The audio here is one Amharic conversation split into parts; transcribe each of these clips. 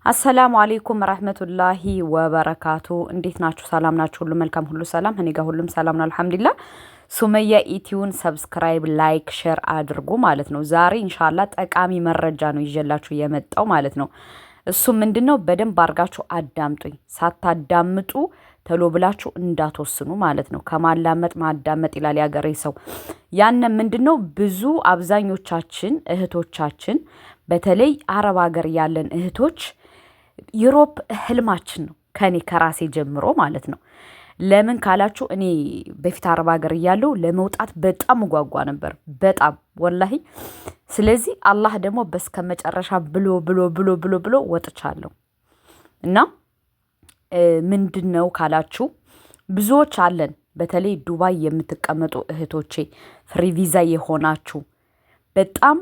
አሰላሙ አለይኩም ረህመቱላሂ ወበረካቱ። እንዴት ናችሁ? ሰላም ናችሁ? ሁሉ መልካም፣ ሁሉ ሰላም። እኔ ጋር ሁሉም ሰላም ነው አልሐምዱሊላህ። ሱመያ ኢቲዩን ሰብስክራይብ፣ ላይክ፣ ሼር አድርጉ ማለት ነው። ዛሬ ኢንሻአላህ ጠቃሚ መረጃ ነው ይዤላችሁ የመጣው ማለት ነው። እሱ ምንድነው? በደንብ አድርጋችሁ አዳምጡኝ። ሳታዳምጡ ተሎ ብላችሁ እንዳትወስኑ ማለት ነው። ከማላመጥ ማዳመጥ ይላል ያገሬ ሰው። ያነ ምንድነው? ብዙ አብዛኞቻችን እህቶቻችን በተለይ አረብ ሀገር ያለን እህቶች ዩሮፕ ህልማችን ነው፣ ከኔ ከራሴ ጀምሮ ማለት ነው። ለምን ካላችሁ እኔ በፊት አረብ ሀገር እያለሁ ለመውጣት በጣም ጓጓ ነበር፣ በጣም ወላሂ። ስለዚህ አላህ ደግሞ በስከ መጨረሻ ብሎ ብሎ ብሎ ብሎ ብሎ ወጥቻለሁ። እና ምንድነው ካላችሁ ብዙዎች አለን፣ በተለይ ዱባይ የምትቀመጡ እህቶቼ ፍሪ ቪዛ የሆናችሁ በጣም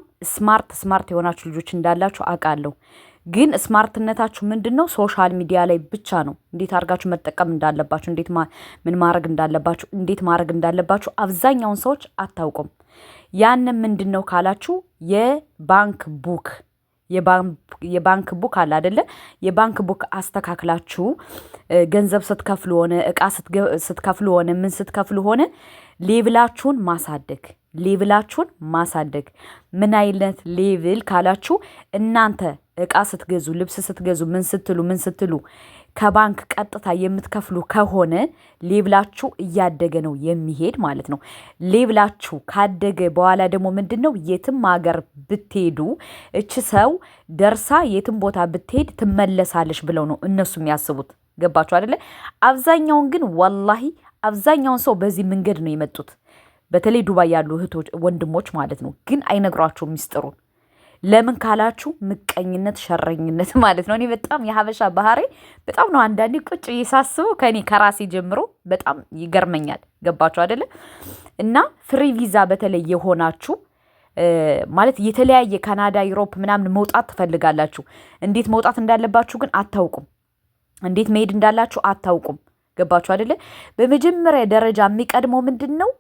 ስማርት የሆናችሁ ልጆች እንዳላችሁ አውቃለሁ። ግን ስማርትነታችሁ ምንድነው? ሶሻል ሚዲያ ላይ ብቻ ነው። እንዴት አድርጋችሁ መጠቀም እንዳለባችሁ፣ ምን ማድረግ እንዳለባችሁ፣ እንዴት ማድረግ እንዳለባችሁ አብዛኛውን ሰዎች አታውቁም። ያንን ምንድነው ካላችሁ የባንክ ቡክ አለ አይደለ? የባንክ ቡክ አስተካክላችሁ ገንዘብ ስትከፍሉ ሆነ እቃ ስትከፍሉ ሆነ ምን ስትከፍሉ ሆነ ሌቭላችሁን ማሳደግ። ምን አይነት ሌቭል ካላችሁ እናንተ እቃ ስትገዙ፣ ልብስ ስትገዙ፣ ምን ስትሉ ከባንክ ቀጥታ የምትከፍሉ ከሆነ ሌቭላችሁ እያደገ ነው የሚሄድ ማለት ነው። ሌቭላችሁ ካደገ በኋላ ደግሞ ምንድነው የትም ሀገር ብትሄዱ እች ሰው ደርሳ የትም ቦታ ብትሄድ ትመለሳለች ብለው ነው እነሱ የሚያስቡት። ገባችሁ አይደለ? አብዛኛውን ግን ወላሂ አብዛኛውን ሰው በዚህ መንገድ ነው የመጡት። በተለይ ዱባይ ያሉ እህቶች ወንድሞች ማለት ነው። ግን አይነግሯቸውም ሚስጥሩን። ለምን ካላችሁ ምቀኝነት፣ ሸረኝነት ማለት ነው። እኔ በጣም የሀበሻ ባህሪ በጣም ነው አንዳንዴ ቁጭ እየሳስበው ከኔ ከራሴ ጀምሮ በጣም ይገርመኛል። ገባችሁ አይደለ? እና ፍሪ ቪዛ በተለይ የሆናችሁ ማለት የተለያየ ካናዳ፣ ዩሮፕ ምናምን መውጣት ትፈልጋላችሁ። እንዴት መውጣት እንዳለባችሁ ግን አታውቁም። እንዴት መሄድ እንዳላችሁ አታውቁም። ገባችሁ አይደለ? በመጀመሪያ ደረጃ የሚቀድመው ምንድን ነው?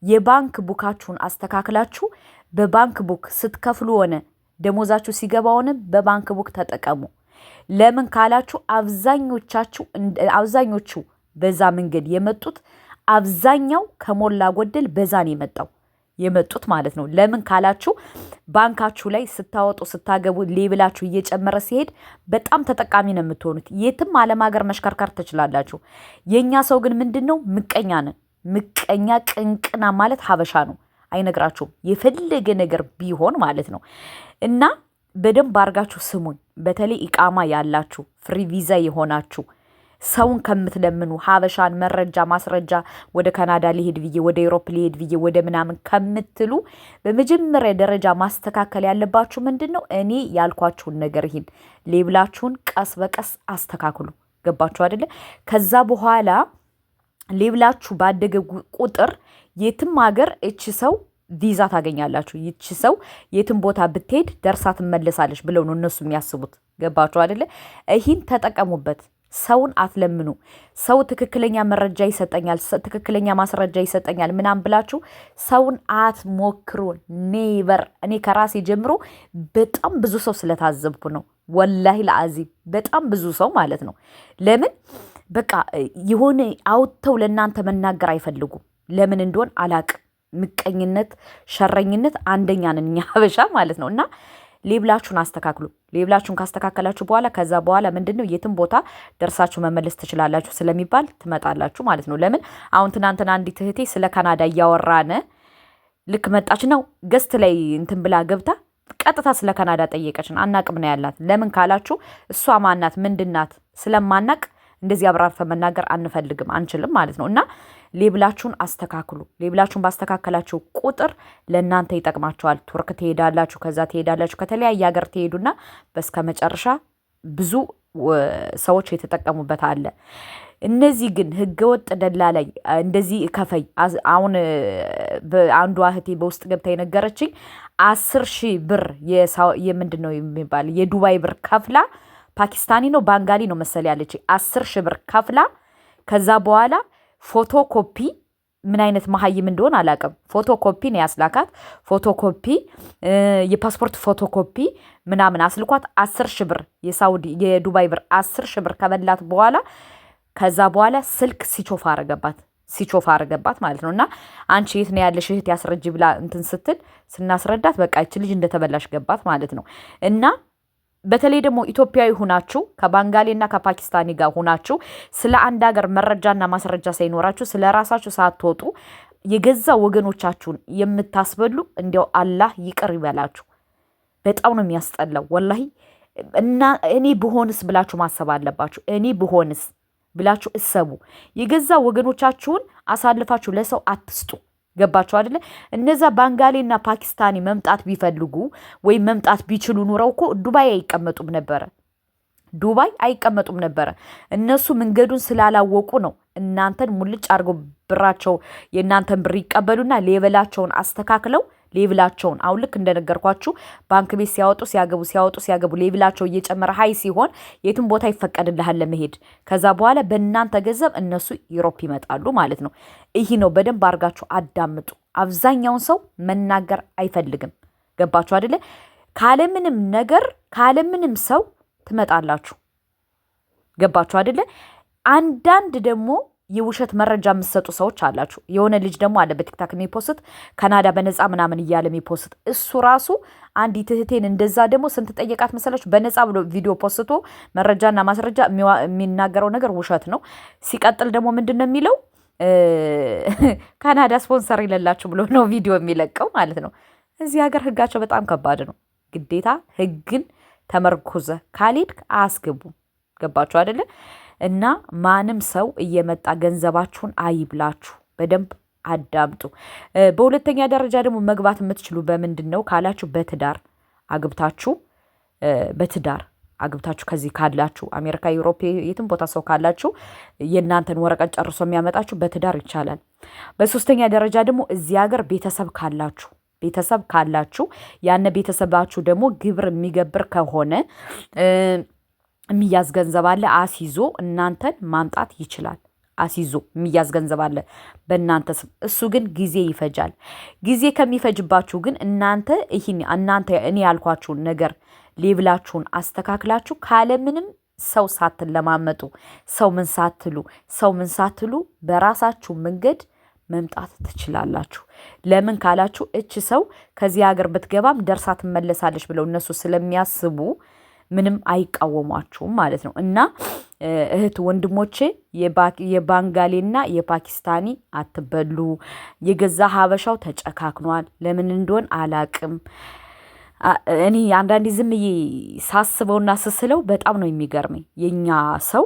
የባንክ ቡካችሁን አስተካክላችሁ በባንክ ቡክ ስትከፍሉ ሆነ ደሞዛችሁ ሲገባ ሆነ በባንክ ቡክ ተጠቀሙ። ለምን ካላችሁ አብዛኞቹ በዛ መንገድ የመጡት አብዛኛው ከሞላ ጎደል በዛን የመጡት ማለት ነው። ለምን ካላችሁ ባንካችሁ ላይ ስታወጡ ስታገቡ ሌብላችሁ እየጨመረ ሲሄድ በጣም ተጠቃሚ ነው የምትሆኑት። የትም ዓለም ሀገር መሽከርከር ትችላላችሁ። የኛ ሰው ግን ምንድነው? ምቀኛ ነን። ምቀኛ ቅንቅና ማለት ሀበሻ ነው። አይነግራችሁም የፈለገ ነገር ቢሆን ማለት ነው። እና በደንብ አድርጋችሁ ስሙኝ። በተለይ ኢቃማ ያላችሁ ፍሪ ቪዛ የሆናችሁ ሰውን ከምትለምኑ ሀበሻን መረጃ ማስረጃ ወደ ካናዳ ሊሄድ ብዬ ወደ ዩሮፕ ሊሄድ ብዬ ወደ ምናምን ከምትሉ በመጀመሪያ ደረጃ ማስተካከል ያለባችሁ ምንድን ነው? እኔ ያልኳችሁን ነገር ይሄን ሌብላችሁን ቀስ በቀስ አስተካክሉ። ገባችሁ አይደለ? ከዛ በኋላ ሌብላችሁ ባደገ ቁጥር የትም ሀገር እቺ ሰው ቪዛ ታገኛላችሁ። ይቺ ሰው የትም ቦታ ብትሄድ ደርሳ ትመለሳለች ብለው ነው እነሱ የሚያስቡት። ገባችሁ አይደለ? ይህን ተጠቀሙበት። ሰውን አትለምኑ። ሰው ትክክለኛ መረጃ ይሰጠኛል፣ ትክክለኛ ማስረጃ ይሰጠኛል ምናምን ብላችሁ ሰውን አትሞክሩ። ኔቨር። እኔ ከራሴ ጀምሮ በጣም ብዙ ሰው ስለታዘብኩ ነው። ወላሂ ለአዚም በጣም ብዙ ሰው ማለት ነው። ለምን በቃ የሆነ አውጥተው ለእናንተ መናገር አይፈልጉም። ለምን እንደሆን አላቅም። ምቀኝነት፣ ሸረኝነት አንደኛ ነን እኛ ሀበሻ ማለት ነው። እና ሌብላችሁን አስተካክሉ። ሌብላችሁን ካስተካከላችሁ በኋላ ከዛ በኋላ ምንድነው የትም ቦታ ደርሳችሁ መመለስ ትችላላችሁ ስለሚባል ትመጣላችሁ ማለት ነው። ለምን አሁን ትናንትና አንዲት እህቴ ስለ ካናዳ እያወራነ ልክ መጣች ነው ገስት ላይ እንትን ብላ ገብታ ቀጥታ ስለ ካናዳ ጠየቀችን። አናቅም ነው ያላት። ለምን ካላችሁ እሷ ማናት ምንድናት ስለማናቅ እንደዚህ አብራርተ መናገር አንፈልግም አንችልም ማለት ነው። እና ሌብላችሁን አስተካክሉ። ሌብላችሁን ባስተካከላችሁ ቁጥር ለእናንተ ይጠቅማችኋል። ቱርክ ትሄዳላችሁ፣ ከዛ ትሄዳላችሁ፣ ከተለያየ ሀገር ትሄዱና በስከ መጨረሻ ብዙ ሰዎች የተጠቀሙበት አለ። እነዚህ ግን ህገወጥ ደላላይ እንደዚህ ከፈይ አሁን አንዷ እህቴ በውስጥ ገብታ የነገረችኝ 10,000 ብር የምንድን ነው የሚባል የዱባይ ብር ከፍላ ፓኪስታኒ ነው ባንጋሊ ነው መሰል ያለች 10,000 ብር ከፍላ ከዛ በኋላ ፎቶ ኮፒ ምን አይነት መሀይም እንደሆነ አላውቅም። ፎቶኮፒ ነው ያስላካት። ፎቶኮፒ የፓስፖርት ፎቶኮፒ ምናምን አስልኳት 10 ሺህ ብር የዱባይ ብር 10 ሺህ ብር ከበላት በኋላ ከዛ በኋላ ስልክ ሲቾፍ አረገባት ማለት ነው። እና አንቺ የት ነው ያለሽ እህት ያስረጅ ብላ እንትን ስትል ስናስረዳት በቃ ይች ልጅ እንደተበላሽ ገባት ማለት ነው። እና በተለይ ደግሞ ኢትዮጵያዊ ሁናችሁ ከባንጋሌና ከፓኪስታኒ ጋር ሁናችሁ ስለ አንድ ሀገር መረጃና ማስረጃ ሳይኖራችሁ ስለ ራሳችሁ ሳትወጡ የገዛ ወገኖቻችሁን የምታስበሉ እንዲያው አላህ ይቅር ይበላችሁ። በጣም ነው የሚያስጠላው ወላሂ። እና እኔ ብሆንስ ብላችሁ ማሰብ አለባችሁ። እኔ ብሆንስ ብላችሁ እሰቡ። የገዛ ወገኖቻችሁን አሳልፋችሁ ለሰው አትስጡ። ገባችሁ አይደለ? እነዛ ባንጋሌና ፓኪስታኒ መምጣት ቢፈልጉ ወይም መምጣት ቢችሉ ኑረው እኮ ዱባይ አይቀመጡም ነበረ። እነሱ መንገዱን ስላላወቁ ነው እናንተን ሙልጭ አድርገው ብራቸው የእናንተን ብር ይቀበሉና ሌብላቸውን አስተካክለው ሌብላቸውን አሁን ልክ እንደነገርኳችሁ ባንክ ቤት ሲያወጡ ሌብላቸው እየጨመረ ሀይ ሲሆን የትም ቦታ ይፈቀድልሃል ለመሄድ። ከዛ በኋላ በእናንተ ገንዘብ እነሱ ዩሮፕ ይመጣሉ ማለት ነው። ይህ ነው። በደንብ አድርጋችሁ አዳምጡ። አብዛኛውን ሰው መናገር አይፈልግም። ገባችሁ አይደለ? ካለምንም ሰው ትመጣላችሁ። ገባችሁ አይደለ? አንዳንድ ደግሞ የውሸት መረጃ የምትሰጡ ሰዎች አላችሁ። የሆነ ልጅ ደግሞ አለ በቲክታክ የሚፖስት ካናዳ በነፃ ምናምን እያለ የሚፖስት እሱ ራሱ አንዲት እህቴን እንደዛ ደግሞ ስንት ጠየቃት መሰላችሁ? በነፃ ብሎ ቪዲዮ ፖስቶ መረጃና ማስረጃ የሚናገረው ነገር ውሸት ነው። ሲቀጥል ደግሞ ምንድን ነው የሚለው ካናዳ ስፖንሰር ይለላችሁ ብሎ ነው ቪዲዮ የሚለቀው ማለት ነው። እዚህ ሀገር ህጋቸው በጣም ከባድ ነው። ግዴታ ህግን ተመርኩዘ ካልሄድክ አያስገቡም። ገባችሁ አይደለ? እና ማንም ሰው እየመጣ ገንዘባችሁን አይብላችሁ። በደንብ አዳምጡ። በሁለተኛ ደረጃ ደግሞ መግባት የምትችሉ በምንድን ነው ካላችሁ በትዳር አግብታችሁ ከዚህ ካላችሁ አሜሪካ፣ ዩሮፕ የትም ቦታ ሰው ካላችሁ የእናንተን ወረቀት ጨርሶ የሚያመጣችሁ በትዳር ይቻላል። በሶስተኛ ደረጃ ደግሞ እዚህ ሀገር ቤተሰብ ካላችሁ ያነ ቤተሰባችሁ ደግሞ ግብር የሚገብር ከሆነ የሚያዝ ገንዘብ አለ አስይዞ እናንተን ማምጣት ይችላል። አስይዞ የሚያዝ ገንዘብ አለ በእናንተ ስም። እሱ ግን ጊዜ ይፈጃል። ጊዜ ከሚፈጅባችሁ ግን እናንተ እኔ ያልኳችሁን ነገር ሌብላችሁን አስተካክላችሁ ካለምንም ሰው ሳትለማመጡ ሰው ምን ሳትሉ በራሳችሁ መንገድ መምጣት ትችላላችሁ። ለምን ካላችሁ እች ሰው ከዚህ ሀገር ብትገባም ደርሳ ትመለሳለች ብለው እነሱ ስለሚያስቡ ምንም አይቃወሟችሁም ማለት ነው። እና እህት ወንድሞቼ የባንጋሌና የፓኪስታኒ አትበሉ። የገዛ ሀበሻው ተጨካክኗል። ለምን እንደሆን አላቅም። እኔ አንዳንዴ ዝም ሳስበውና ስስለው በጣም ነው የሚገርመኝ። የኛ ሰው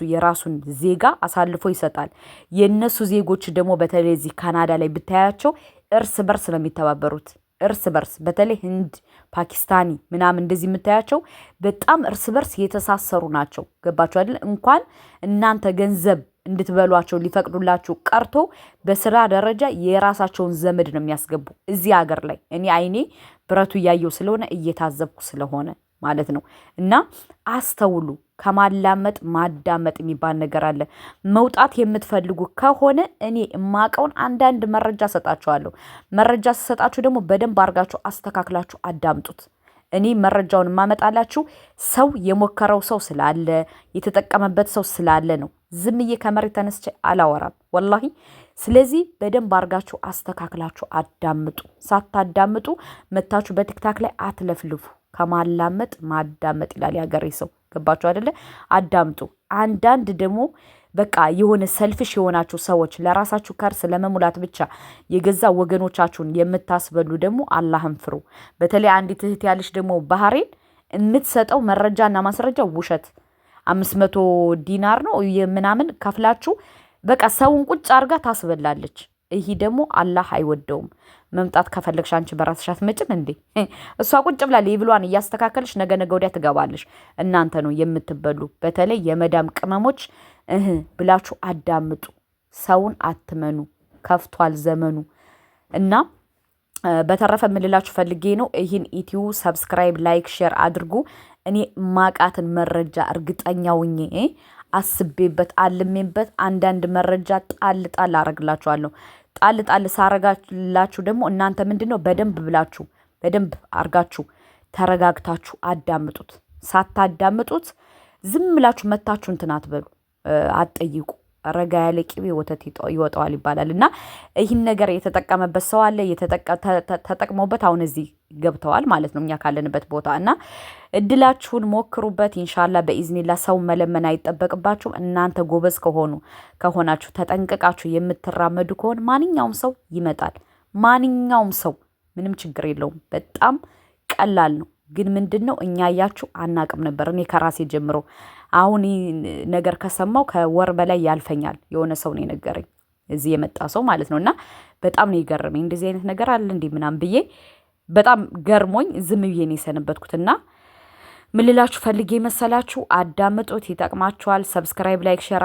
የራሱን ዜጋ አሳልፎ ይሰጣል። የእነሱ ዜጎች ደግሞ በተለይ እዚህ ካናዳ ላይ ብታያቸው እርስ በርስ ነው የሚተባበሩት። እርስ በርስ በተለይ ህንድ፣ ፓኪስታኒ ምናምን እንደዚህ የምታያቸው በጣም እርስ በርስ የተሳሰሩ ናቸው። ገባችሁ አይደል? እንኳን እናንተ ገንዘብ እንድትበሏቸው ሊፈቅዱላችሁ ቀርቶ በስራ ደረጃ የራሳቸውን ዘመድ ነው የሚያስገቡ እዚህ ሀገር ላይ። እኔ አይኔ ብረቱ እያየው ስለሆነ እየታዘብኩ ስለሆነ ማለት ነው። እና አስተውሉ። ከማላመጥ ማዳመጥ የሚባል ነገር አለ። መውጣት የምትፈልጉ ከሆነ እኔ የማውቀውን አንዳንድ መረጃ ሰጣችኋለሁ። መረጃ ስሰጣችሁ ደግሞ በደንብ አድርጋችሁ አስተካክላችሁ አዳምጡት። እኔ መረጃውን የማመጣላችሁ ሰው የሞከረው ሰው ስላለ የተጠቀመበት ሰው ስላለ ነው። ዝምዬ ከመሬት ተነስቼ አላወራም ወላሂ። ስለዚህ በደንብ አድርጋችሁ አስተካክላችሁ አዳምጡ። ሳታዳምጡ መታችሁ በቲክታክ ላይ አትለፍልፉ። ከማላመጥ ማዳመጥ ይላል ያገሬ ሰው። ገባችሁ አይደለ? አዳምጡ። አንዳንድ ደግሞ በቃ የሆነ ሰልፍሽ የሆናችሁ ሰዎች ለራሳችሁ ከርስ ለመሙላት ብቻ የገዛ ወገኖቻችሁን የምታስበሉ ደግሞ አላህን ፍሩ። በተለይ አንዲት እህት ያለች ደግሞ ባህሬን የምትሰጠው መረጃና ማስረጃ ውሸት 500 ዲናር ነው ምናምን ከፍላችሁ በቃ ሰውን ቁጭ አርጋ ታስበላለች። ይሄ ደግሞ አላህ አይወደውም። መምጣት ከፈለግሽ አንቺ በራስሽ አትመጭም እንዴ? እሷ ቁጭ ብላ ሌብሏን እያስተካከለች ነገ ወዲያ ትገባለች። እናንተ ነው የምትበሉ። በተለይ የመዳም ቅመሞች ብላችሁ አዳምጡ። ሰውን አትመኑ። ከፍቷል ዘመኑ። እና በተረፈ የምልላችሁ ፈልጌ ነው። ይህን ኢትዮ ሰብስክራይብ፣ ላይክ፣ ሼር አድርጉ። እኔ ማቃትን መረጃ እርግጠኛውኝ አስቤበት አልሜበት አንዳንድ መረጃ ጣል ጣል አረግላችኋለሁ። ጣል ጣል ሳረጋላችሁ ደግሞ እናንተ ምንድነው በደንብ አርጋችሁ ተረጋግታችሁ አዳምጡት። ሳታዳምጡት ዝም ብላችሁ መታችሁ እንትን አትበሉ፣ አትጠይቁ። ረጋ ያለ ቅቤ ወተት ይወጣዋል ይባላል እና ይህን ነገር የተጠቀመበት ሰው አለ። ተጠቅመውበት አሁን እዚህ ገብተዋል ማለት ነው እኛ ካለንበት ቦታ እና እድላችሁን ሞክሩበት። ኢንሻላ በኢዝኒላ ሰው መለመን አይጠበቅባችሁም። እናንተ ጎበዝ ከሆናችሁ ተጠንቅቃችሁ የምትራመዱ ከሆነ ማንኛውም ሰው ይመጣል። ማንኛውም ሰው ምንም ችግር የለውም። በጣም ቀላል ነው። ግን ምንድነው እኛ ያያችሁ አናቅም ነበር። እኔ ከራሴ ጀምሮ አሁን ነገር ከሰማው ከወር በላይ ያልፈኛል። የሆነ ሰው ነው የነገረኝ እዚህ የመጣ ሰው ማለት ነው እና በጣም ነው የገረመኝ። እንደዚህ አይነት ነገር አለ እንዴ ምናምን ብዬ በጣም ገርሞኝ ዝም ብዬ ነው የሰነበትኩትና ምን ልላችሁ ፈልጌ መሰላችሁ፣ አዳምጡት፣ ይጠቅማችኋል። ሰብስክራይብ፣ ላይክ፣ ሼር